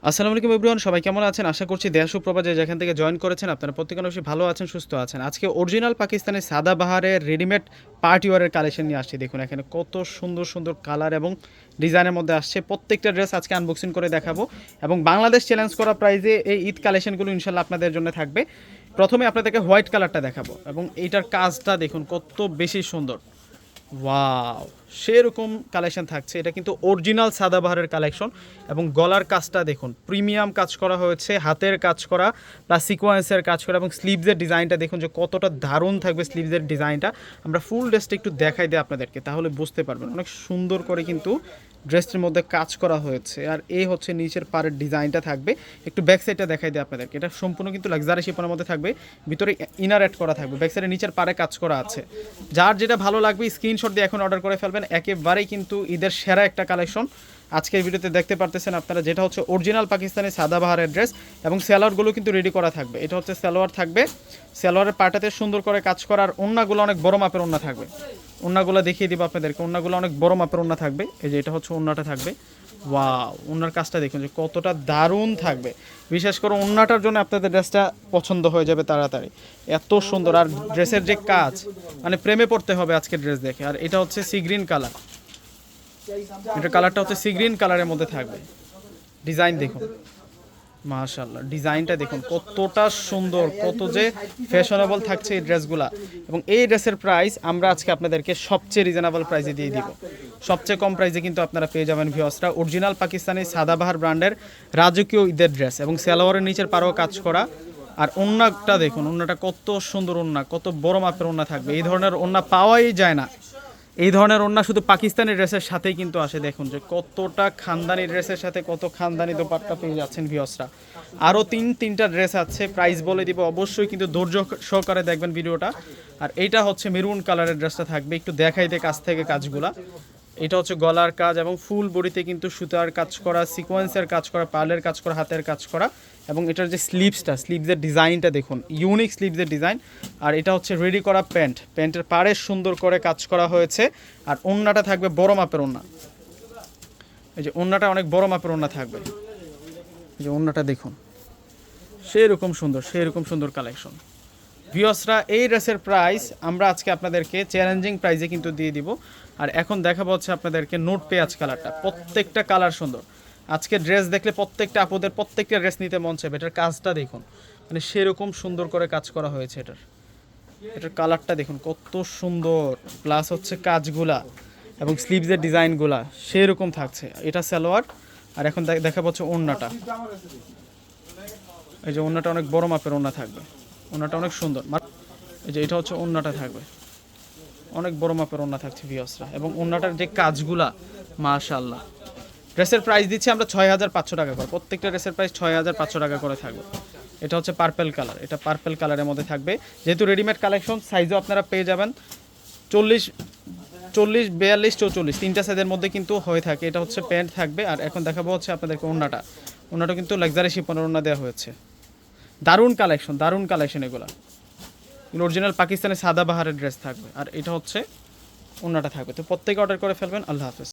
আসসালামু আলাইকুম এভরিওয়ান, সবাই কেমন আছেন? আশা করছি দেশ সুপ্রভা যে যেখান থেকে জয়েন করেছেন আপনারা প্রত্যেকে অবশ্যই ভালো আছেন, সুস্থ আছেন। আজকে অরিজিনাল পাকিস্তানের সাদাবাহারের রেডিমেড পার্টি ওয়ারের কালেকশন নিয়ে আসছি। দেখুন এখানে কত সুন্দর সুন্দর কালার এবং ডিজাইনের মধ্যে আসছে। প্রত্যেকটা ড্রেস আজকে আনবক্সিং করে দেখাবো এবং বাংলাদেশ চ্যালেঞ্জ করা প্রাইজে এই ঈদ কালেকশনগুলো ইনশাল্লাহ আপনাদের জন্য থাকবে। প্রথমে আপনাদেরকে হোয়াইট কালারটা দেখাবো এবং এইটার কাজটা দেখুন কত বেশি সুন্দর। ওয়াও, সেরকম কালেকশন থাকছে। এটা কিন্তু অরিজিনাল সাদাবাহারের কালেকশন এবং গলার কাজটা দেখুন প্রিমিয়াম কাজ করা হয়েছে, হাতের কাজ করা প্লাস সিকোয়েন্সের কাজ করা এবং স্লিভসের ডিজাইনটা দেখুন যে কতটা দারুণ থাকবে। স্লিভসের ডিজাইনটা আমরা ফুল ড্রেসটা একটু দেখাই দিই আপনাদেরকে, তাহলে বুঝতে পারবেন। অনেক সুন্দর করে কিন্তু ড্রেসটির মধ্যে কাজ করা হয়েছে। আর এই হচ্ছে নিচের পাড়ের ডিজাইনটা থাকবে। একটু ব্যাক সাইডটা দেখাই দিই আপনাদেরকে। এটা সম্পূর্ণ কিন্তু লাক্সারি শিপনের মধ্যে থাকবে, ভিতরে ইনার অ্যাড করা থাকবে, ব্যাক সাইডের নিচের পাড়ে কাজ করা আছে। যার যেটা ভালো লাগবে স্ক্রিনশট দিয়ে এখন অর্ডার করে ফেলবেন। একেবারেই কিন্তু ঈদের সেরা একটা কালেকশন আজকের ভিডিওতে দেখতে পারতেছেন আপনারা, যেটা হচ্ছে অরিজিনাল পাকিস্তানি সাদাবাহারের ড্রেস এবং সালোয়ারগুলো কিন্তু রেডি করা থাকবে। এটা হচ্ছে সালোয়ার থাকবে, সালোয়ারের পাটাতে সুন্দর করে কাজ করা। আর ওন্নাগুলো অনেক বড় মাপের ওন্না থাকবে। ওন্নাগুলো দেখিয়ে দিব আপনাদেরকে, ওন্নাগুলো অনেক বড় মাপের ওন্না থাকবে। এই যে এটা হচ্ছে ওন্নাটা থাকবে। ওয়াও, ওন্নার কাজটা দেখুন যে কতটা দারুণ থাকবে। বিশেষ করে ওন্নাটার জন্য আপনাদের ড্রেসটা পছন্দ হয়ে যাবে তাড়াতাড়ি, এত সুন্দর। আর ড্রেসের যে কাজ, মানে প্রেমে পড়তে হবে আজকের ড্রেস দেখে। আর এটা হচ্ছে সি গ্রিন কালার, এটার কালারটা হচ্ছে সি গ্রিন কালারের মধ্যে থাকবে। ডিজাইন দেখুন, মাশাআল্লাহ, ডিজাইনটা দেখুন কতটা সুন্দর, কত যে ফ্যাশনেবল থাকছে এই ড্রেসগুলা। এবং এই ড্রেসের প্রাইস আমরা আজকে আপনাদেরকে সবচেয়ে রিজনেবল প্রাইসে দিয়ে দিব। সবচেয়ে কম প্রাইসে কিন্তু আপনারা পেয়ে যাবেন ভিউয়ার্সরা অরিজিনাল পাকিস্তানি সাদাবাহার ব্র্যান্ডের রাজকীয় ঈদের ড্রেস এবং সালোয়ারের নিচের পাড়ও কাজ করা। আর ওন্নাটা দেখুন, ওন্নাটা কত সুন্দর ওন্না, কত বড় মাপের ওন্না থাকবে। এই ধরনের ওন্না পাওয়াই যায় না। এই ধরনের ওন্না শুধু পাকিস্তানি ড্রেসের সাথেই কিন্তু আসে। দেখুন যে কতটা খানদানি ড্রেসের সাথে কত খানদানি দোপাট্টা পেয়ে যাচ্ছেন ভিউয়ার্সরা। আরও তিনটা ড্রেস আছে, প্রাইস বলে দিব, অবশ্যই কিন্তু ধৈর্য সহকারে দেখবেন ভিডিওটা। আর এইটা হচ্ছে মেরুন কালারের ড্রেসটা থাকবে, একটু দেখাই দে কাছ থেকে কাজগুলা। এটা হচ্ছে গলার কাজ এবং ফুল বডিতে কিন্তু সুতার কাজ করা, সিকোয়েন্সের কাজ করা, পার্লের কাজ করা, হাতের কাজ করা। এবং এটার যে স্লিভসের ডিজাইনটা দেখুন, ইউনিক স্লিভসের ডিজাইন। আর এটা হচ্ছে রেডি করা প্যান্টের পাড়ে সুন্দর করে কাজ করা হয়েছে। আর ওন্নাটা থাকবে বড় মাপের ওন্না। এই যে ওন্নাটা অনেক বড় মাপের ওন্না থাকবে। এই যে ওন্নাটা দেখুন, সেরকম সুন্দর কালেকশন। ভিউয়ার্সরা, এই ড্রেসের প্রাইস আমরা আজকে আপনাদেরকে চ্যালেঞ্জিং প্রাইসে কিন্তু দিয়ে দিব। আর এখন দেখাবো হচ্ছে আপনাদেরকে নোট পেঁয়াজ কালারটা। প্রত্যেকটা কালার সুন্দর। আজকে ড্রেস দেখলে প্রত্যেকটা আপুদের প্রত্যেকটা ড্রেস নিতে মন চাইবে। এটার কাজটা দেখুন, মানে সেরকম সুন্দর করে কাজ করা হয়েছে। এটার কালারটা দেখুন কত সুন্দর, প্লাস হচ্ছে কাজগুলা এবং স্লিভসের ডিজাইনগুলা সেরকম থাকছে। এটা সালোয়ার। আর এখন দেখাবো হচ্ছে ওড়নাটা। এই যে ওড়নাটা অনেক বড় মাপের ওড়না থাকবে, ওড়নাটা অনেক সুন্দর। এই যে এটা হচ্ছে ওড়নাটা থাকবে, অনেক বড় মাপের ওড়না থাকছে ভিউয়ার্সরা। এবং ওড়নাটার যে কাজগুলা মাশাআল্লাহ। ড্রেসের প্রাইস দিচ্ছি আমরা ৬,৫০০ টাকা করে। প্রত্যেকটা ড্রেসের প্রাইস ৬,৫০০ টাকা করে থাকবে। এটা হচ্ছে পার্পেল কালার, এটা পার্পেল কালারের মধ্যে থাকবে। যেহেতু রেডিমেড কালেকশন, সাইজও আপনারা পেয়ে যাবেন ৪০, ৪০, ৪২, ৪৪ তিনটা সাইজের মধ্যে কিন্তু হয়ে থাকে। এটা হচ্ছে প্যান্ট থাকবে। আর এখন দেখাবো হচ্ছে আপনাদেরকে ওড়নাটা। ওড়নাটা কিন্তু লাক্সারি শিপনের ওড়না দেওয়া হয়েছে। দারুণ কালেকশন এগুলো অরিজিনাল পাকিস্তানের সাদাবাহারের ড্রেস থাকবে। আর এটা হচ্ছে ওড়নাটা থাকবে। তো প্রত্যেকে অর্ডার করে ফেলবেন। আল্লাহ হাফেজ।